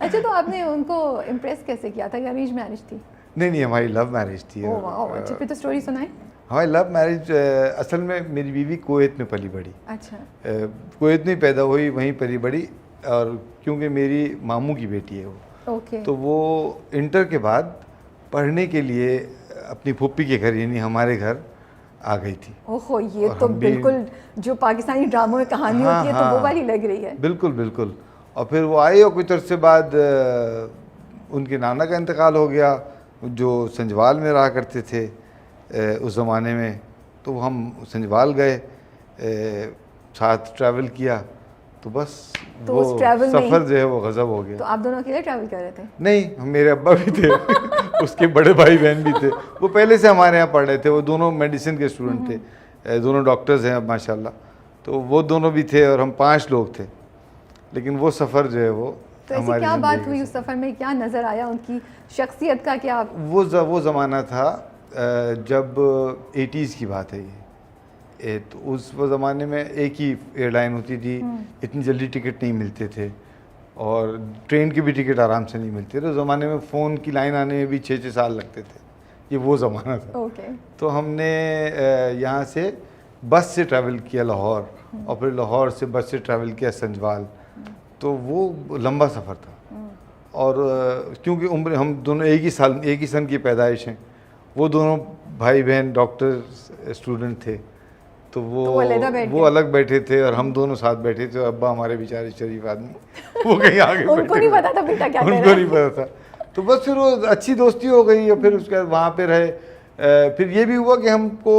अच्छा, तो आपने उनको इम्प्रेस कैसे किया था? अरेंज मैरिज थी? नहीं नहीं, हमारी लव मैरिज थी। ओह वाह, अच्छा फिर तो स्टोरी सुनाए। हमारी लव मैरिज, असल में मेरी बीवी कुवैत में पली बड़ी। अच्छा। कुवैत में पैदा हुई, वहीं पली बड़ी, और क्योंकि मेरी मामू की बेटी है वो, ओके। तो वो इंटर के बाद पढ़ने के लिए अपनी फूफी के घर यानी हमारे घर आ गई थी। ओहो, ये तो बिल्कुल जो पाकिस्तानी ड्रामों में कहानी हाँ, होती है तो वो वाली लग रही है। बिल्कुल बिल्कुल। और फिर वो आई और कुछ अरसे बाद उनके नाना का इंतकाल हो गया, जो संजवाल में रहा करते थे उस ज़माने में। तो हम संजवाल गए, साथ ट्रैवल किया, तो बस तो वो उस ट्रैवल में सफ़र जो है वो गज़ब हो गया। तो आप दोनों अकेले ट्रैवल कर रहे थे? नहीं, मेरे अब्बा भी थे उसके बड़े भाई बहन भी थे, वो पहले से हमारे यहाँ पढ़ रहे थे, वो दोनों मेडिसिन के स्टूडेंट थे, दोनों डॉक्टर्स हैं अब माशाल्लाह। तो वो दोनों भी थे और हम 5 लोग थे, लेकिन वो सफ़र जो है वो तो ऐसी क्या बात हुई उस सफ़र में, क्या नज़र आया उनकी शख्सियत का? क्या वो ज़माना था जब 80s की बात है ये। तो उस वो ज़माने में एक ही एयरलाइन होती थी, इतनी जल्दी टिकट नहीं मिलते थे, और ट्रेन की भी टिकट आराम से नहीं मिलती थी। उस ज़माने में फ़ोन की लाइन आने में भी 6-6 साल लगते थे, ये वो ज़माना था। ओके। तो हमने यहाँ से बस से ट्रैवल किया लाहौर, और फिर लाहौर से बस से ट्रैवल किया संजवाल। तो वो लंबा सफ़र था, और क्योंकि उम्र हम दोनों एक ही सन की पैदाइश हैं, वो दोनों भाई बहन डॉक्टर स्टूडेंट थे, तो वो अलग बैठे थे और हम दोनों साथ बैठे थे। अब्बा हमारे बेचारे शरीफ आदमी, वो कहीं आगे उनको नहीं पता था बेटा क्या कर रहा है। उनको नहीं पता था। तो बस फिर वो अच्छी दोस्ती हो गई, और फिर उसके बाद वहाँ पे रहे। फिर ये भी हुआ कि हमको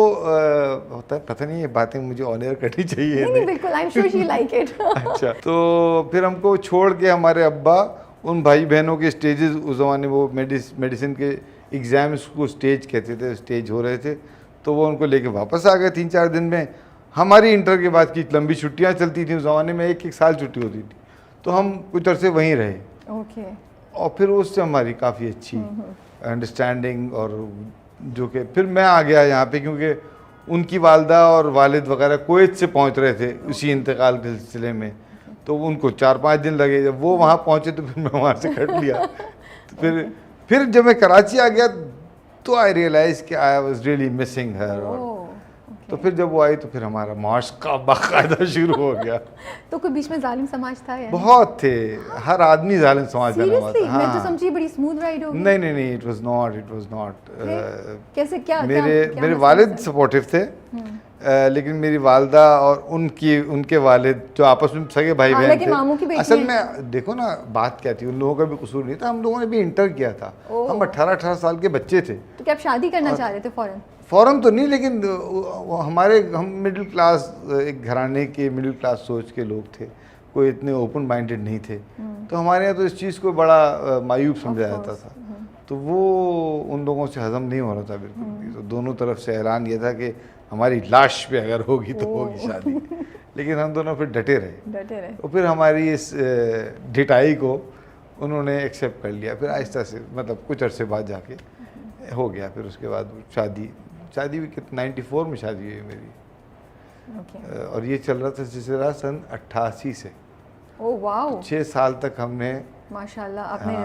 होता है, पता नहीं ये बातें मुझे ऑन एयर करनी चाहिए। नहीं, बिल्कुल, I am sure she like it. अच्छा, तो फिर हमको छोड़ के हमारे अब्बा उन भाई बहनों के स्टेजेस, उस ज़माने वो मेडिसिन के एग्ज़ाम्स को स्टेज कहते थे, स्टेज हो रहे थे, तो वो उनको लेके वापस आ गए 3-4 दिन में। हमारी इंटर के बाद की लंबी छुट्टियां चलती थी, उस ज़माने में 1-1 साल छुट्टी होती थी, तो हम कुछ अरसे वहीं रहे। ओके। और फिर उससे हमारी काफ़ी अच्छी अंडरस्टैंडिंग, और जो कि फिर मैं आ गया यहाँ पे, क्योंकि उनकी वालदा और वालिद वगैरह कुवैत से पहुँच रहे थे उसी इंतकाल के सिलसिले में, तो उनको 4-5 दिन लगे। जब वो वहाँ पहुँचे तो फिर मैं वहाँ से कट लिया। तो फिर जब मैं कराची आ गया तो आई रियलाइज कि आई वाज रियली मिसिंग हर। तो फिर जब वो आई तो फिर हमारा माशका बाकायदा शुरू हो गया। तो कोई बीच में जालिम समाज था या? बहुत थे, हर आदमी जालिम समाज बना हुआ था। मैं तो समझी बड़ी स्मूथ राइड होगी। नहीं नहीं नहीं, इट वाज नॉट। कैसे, क्या मेरे वालिद सपोर्टिव थे, लेकिन मेरी वालदा और उनके वालिद जो आपस में सगे भाई बहन थे। असल में देखो ना, बात क्या थी, उन लोगों का भी कसूर नहीं था, हम लोगों ने भी इंटर किया था, हम 18-18 साल के बच्चे थे। तो क्या आप शादी करना चाह रहे थे फ़ौरन तो नहीं, लेकिन हम मिडिल क्लास, एक घराने के मिडिल क्लास सोच के लोग थे, कोई इतने ओपन माइंडेड नहीं थे। तो हमारे यहाँ तो इस चीज़ को बड़ा मायूब समझा जाता था, तो वो उन लोगों से हज़म नहीं हो रहा था बिल्कुल भी। तो दोनों तरफ से ऐलान ये था कि हमारी लाश पे अगर होगी तो होगी शादी, लेकिन हम दोनों फिर डटे रहे। तो फिर हमारी इस ढिठाई को उन्होंने एक्सेप्ट कर लिया। फिर आहिस्ता से, मतलब कुछ अरसे बाद जाके हो गया। फिर उसके बाद शादी भी 94 में शादी हुई मेरी। और ये चल रहा था सिलसिला सन 88 से। ओह वाओ, 6 साल तक हमने माशाल्लाह अपने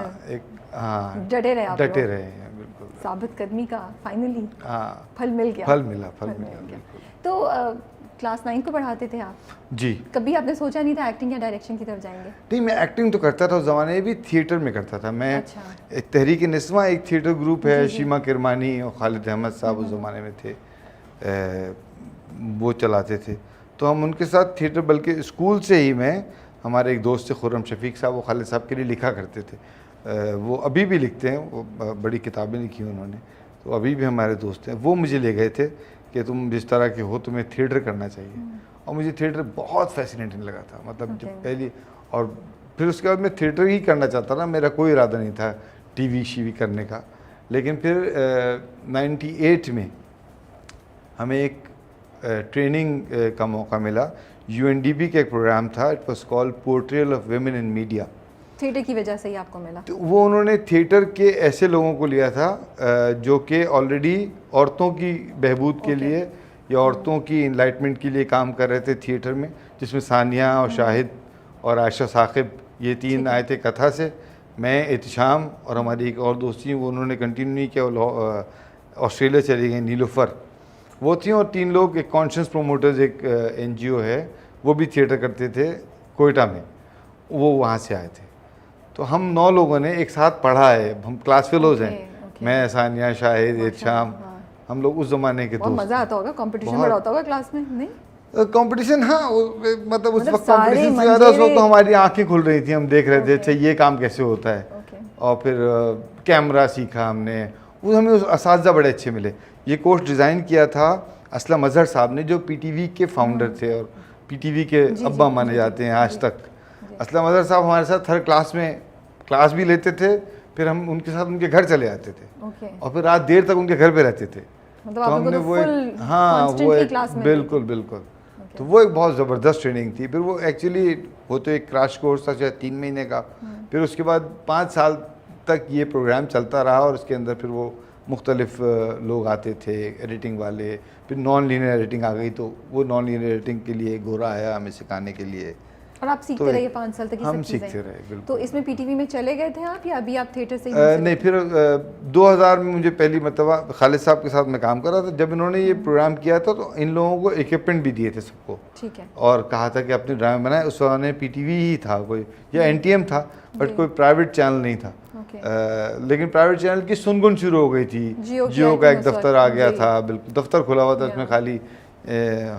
डटे रहे हैं, बिल्कुल। साबित कदमी का फाइनली फल मिल गया। फल मिला बिल्कुल। तो क्लास 9 को पढ़ाते थे आप जी? कभी आपने सोचा नहीं था एक्टिंग या डायरेक्शन की तरफ जाएंगे? नहीं, मैं एक्टिंग तो करता था, उस ज़माने में भी थिएटर में करता था मैं। अच्छा। तहरीक-ए-निस्वां एक थिएटर ग्रुप है, शीमा किरमानी और खालिद अहमद साहब उस ज़माने में थे, वो चलाते थे। तो हम उनके साथ थिएटर, बल्कि स्कूल से ही मैं, हमारे एक दोस्त थे खुर्रम शफीक साहब, वो खालिद साहब के लिए लिखा करते थे। वो अभी भी लिखते हैं, वो बड़ी किताबें लिखी उन्होंने, तो अभी भी हमारे दोस्त हैं। वो मुझे ले गए थे कि तुम जिस तरह के हो तुम्हें थिएटर करना चाहिए, और मुझे थिएटर बहुत फैसिनेटिंग लगा था, मतलब जब पहली। और फिर उसके बाद मैं थिएटर ही करना चाहता था, मेरा कोई इरादा नहीं था टीवी करने का। लेकिन फिर 98 में हमें एक ट्रेनिंग का मौका मिला, UNDP का एक प्रोग्राम था, it was called portrayal of women in media. Theatre की वजह से ही आपको मिला? तो वो उन्होंने थिएटर के ऐसे लोगों को लिया था जो कि ऑलरेडी औरतों की बहबूद के लिए या औरतों की इनलाइटमेंट के लिए काम कर रहे थे थिएटर में, जिसमें सानिया और शाहिद और आयशा साकिब, ये 3 आए थे कथा से, मैं, एहतिशाम और हमारी एक और दोस्त थी, वो उन्होंने कंटिन्यू नहीं किया, वो ऑस्ट्रेलिया चली गई, नीलोफर वो थी, और 3 लोग, एक कॉन्शियस प्रोमोटर्स एक NGO है, वो भी थिएटर करते थे कोयटा में, वो वहाँ से आए थे। तो हम 9 लोगों ने एक साथ पढ़ा है, हम क्लास फेलोज हैं, मैं, सानिया, शाहिद, एहतिशाम, हम लोग उस ज़माने के बहुत दोस्त। मज़ा आता होगा, कंपटीशन बड़ा होता होगा क्लास में, नहीं? कंपटीशन, हाँ, मतलब उस वक्त सारे कंपटीशन से ज़्यादा उस वक्त तो हमारी आंखें खुल रही थी, हम देख रहे थे अच्छा ये काम कैसे होता है। और फिर कैमरा सीखा हमने, वो हमें असातिज़ा बड़े अच्छे मिले। ये कोर्स डिज़ाइन किया था असलम अजहर साहब ने, जो PTV के फाउंडर थे और PTV के अब्बा माने जाते हैं आज तक। असलम अजहर साहब हमारे साथ हर क्लास में क्लास भी लेते थे, फिर हम उनके साथ उनके घर चले जाते थे और फिर रात देर तक उनके घर पे रहते थे। मतलब तो हमने वो हाँ वो बिल्कुल बिल्कुल, तो वो एक बहुत ज़बरदस्त ट्रेनिंग थी। फिर वो एक्चुअली वो तो एक क्रैश कोर्स था, शायद 3 महीने का। फिर उसके बाद 5 साल तक ये प्रोग्राम चलता रहा और उसके अंदर फिर वो मुख्तलिफ लोग आते थे, एडिटिंग वाले। फिर नॉन लीनियर एडिटिंग आ गई, तो वो नॉन लीनियर एडिटिंग के लिए गोरा आया हमें सिखाने के लिए। और आप सीखते रहिए 5 साल तक ये हम सब चीज़ें? सीखते रहे बिल्कुल। तो इसमें PTV में चले गए थे आप, या अभी आप थिएटर से ही नहीं, फिर 2000 में मुझे पहली मरतबा खालिद साहब के साथ मैं काम कर रहा था। जब इन्होंने ये प्रोग्राम किया था तो इन लोगों को इक्विपमेंट भी दिए थे सबको, ठीक है, और कहा था कि अपनी ड्रामे बनाए। उस समय PTV ही था कोई, या NTM था, बट कोई प्राइवेट चैनल नहीं था। लेकिन प्राइवेट चैनल की सुनगुन शुरू हो गई थी, जियो का एक दफ्तर आ गया था, बिल्कुल दफ्तर खुला हुआ था, उसमें खाली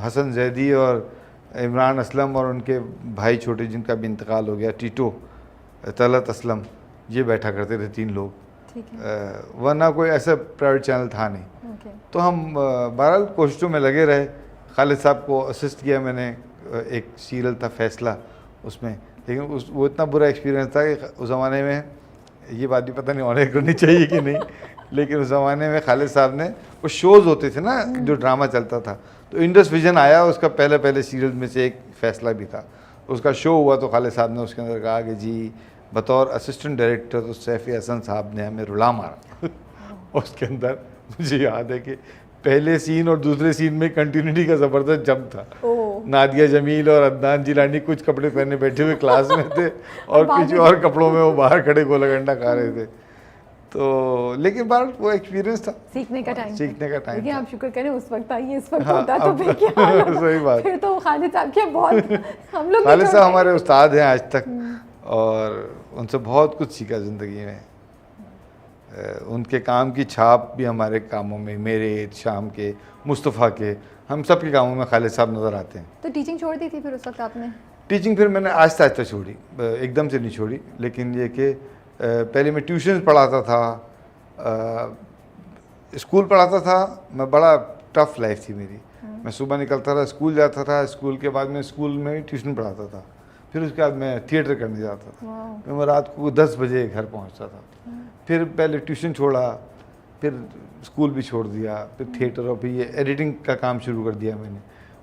हसन जैदी और इमरान असलम और उनके भाई छोटे जिनका भी इंतकाल हो गया, टीटो, तलत असलम, ये बैठा करते थे 3 लोग, वरना कोई ऐसा प्राइवेट चैनल था नहीं। तो हम बहरहाल कोशिशों में लगे रहे। खालिद साहब को असिस्ट किया मैंने, एक सीरियल था फैसला उसमें, लेकिन वो इतना बुरा एक्सपीरियंस था कि उस ज़माने में, ये बात भी पता नहीं ऑनर करनी चाहिए कि नहीं, लेकिन उस ज़माने में खालिद साहब ने, वो शोज़ होते थे ना जो ड्रामा चलता था, तो इंडस विजन आया, उसका पहले सीरियल में से एक फैसला भी था, उसका शो हुआ। तो खालिद साहब ने उसके अंदर कहा कि जी बतौर असिस्टेंट डायरेक्टर तो सैफ़ी हसन साहब ने हमें रुला मारा। उसके अंदर मुझे याद है कि पहले सीन और दूसरे सीन में कंटिन्यूटी का ज़बरदस्त जंप था। नादिया जमील और अदनान जिलानी कुछ कपड़े पहने बैठे हुए क्लास में थे और कुछ और कपड़ों में वो बाहर खड़े गोला गंडा खा रहे थे। तो लेकिन बार वो एक्सपीरियंस था, सीखने का टाइम लेकिन आप शुक्र करें उस वक्त आइए, इस वक्त होता तो फिर क्या सही बात। फिर तो खालिद साहब के बहुत हम लोग, खालिद साहब हमारे उस्ताद हैं आज तक, और उनसे बहुत कुछ सीखा ज़िंदगी में। उनके काम की छाप भी हमारे कामों में, मेरे, शाम के, मुस्तफ़ा के, हम सब के कामों में खालिद साहब नज़र आते हैं। तो टीचिंग छोड़ दी थी फिर उस वक्त आपने? टीचिंग फिर मैंने आहिस्ता आहिस्ता छोड़ी, एकदम से नहीं छोड़ी, लेकिन ये कि पहले मैं ट्यूशन पढ़ाता था, स्कूल पढ़ाता था मैं। बड़ा टफ लाइफ थी मेरी। मैं सुबह निकलता था, स्कूल जाता था, स्कूल के बाद मैं स्कूल में ट्यूशन पढ़ाता था, फिर उसके बाद मैं थिएटर करने जाता था। फिर मैं रात को 10 बजे घर पहुंचता था। फिर पहले ट्यूशन छोड़ा, फिर स्कूल भी छोड़ दिया, फिर थिएटर, और फिर ये एडिटिंग का काम शुरू कर दिया मैंने।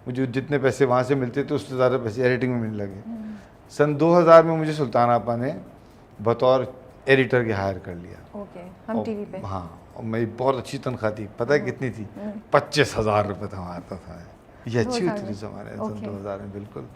मुझे जितने पैसे वहाँ से मिलते थे उससे ज़्यादा पैसे एडिटिंग में मिलने लगे। सन 2000 में मुझे सुल्तान आपा ने बतौर एडिटर के हायर कर लिया। हम टीवी पे। हाँ, और मेरी बहुत अच्छी तनख्वाह थी। पता है कितनी थी? 25,000 रुपये था, आता था। ये अच्छी होती थी ज़माने सन 2000 में, बिल्कुल।